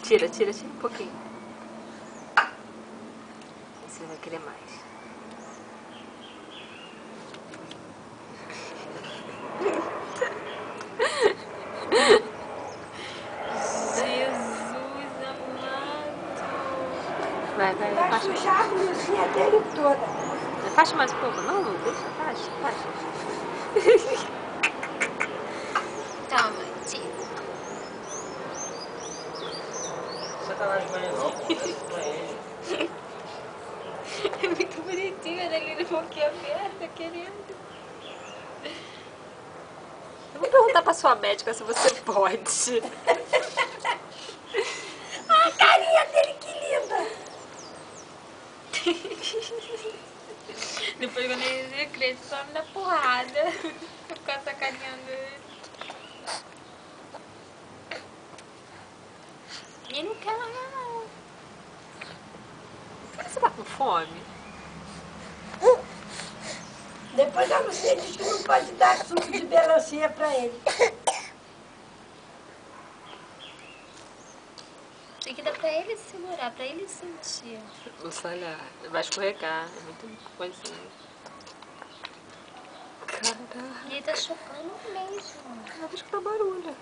Tira um pouquinho. Você vai querer mais. Jesus amado. Vai, Vai sujar a blusinha dele toda. Afasta mais um pouco. Não, deixa, afasta. Toma, tira. Você tá lá de manhã não? É muito bonitinho, olha ali de boquinha aberta, querendo. Eu vou perguntar pra sua médica se você pode. A carinha dele, que linda. Depois quando ele cresce, só me dá porrada. Ficar sacaneando ele. E não quer largar não. Você tá com fome? Depois a Lucia diz que não pode dar suco de melancia pra ele. Tem que dar pra ele segurar, pra ele sentir. Olha, vai escorregar. É muito coisinha. Caraca. E ele tá chocando mesmo. Cada vez que dá barulho.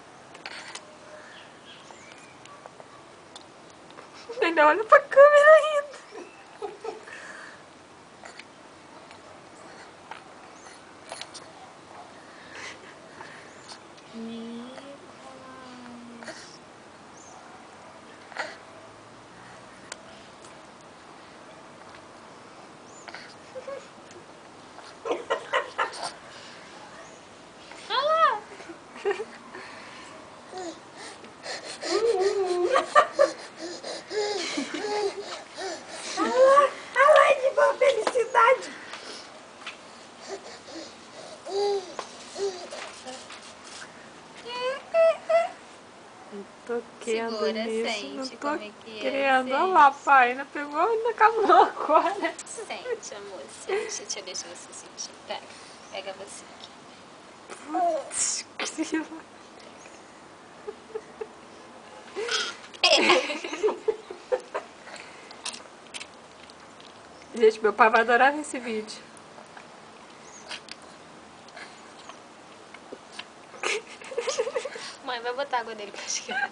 Ainda olha pra câmera ainda. Nicolas. Olha lá. Olha lá, de boa felicidade. Tô querendo Segura, nisso, sente não tô como é que é, querendo. Olha sente. lá, pai, ainda pegou, ainda acabou agora. Sente, amor, sente. Deixa eu deixar você sentir. Pega. Pega você aqui. Putz, grila. Gente, meu pai vai adorar ver esse vídeo. Mãe, vai botar água nele pra esquentar.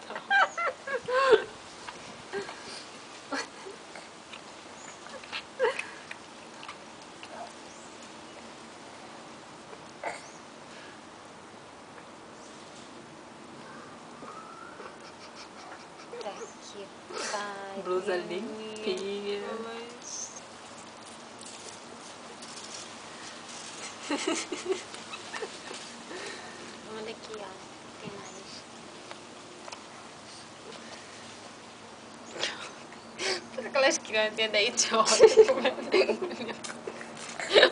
Tá aqui, pai. Blusa limpinha. Olha aqui, ó. Tem mais. Todas aquelas crianças daí te olham.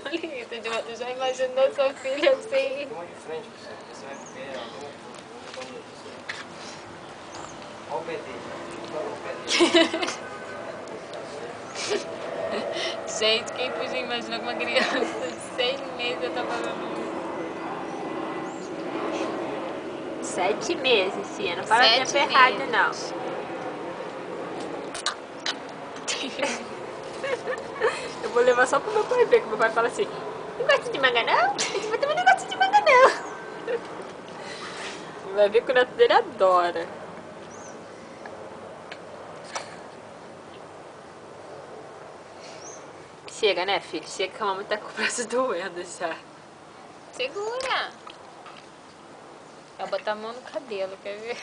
Olha isso, eu já imaginou sua filha assim. Uma de frente, você vai ver olha o pé dele. Olha o pé dele. Gente, quem podia imaginar que uma criança de 6 meses tá fazendo 7 meses, Cia. Não fala 7 tempo errado, meses. não. Eu vou levar só pro meu pai ver, que meu pai fala assim: não gosta de manga, não? Eu também não gosto de manga, não. Vai ver que o neto dele adora. Chega, né, filho? Chega que a mamãe tá com o braço doendo já. Segura. Vai botar a mão no cabelo, quer ver?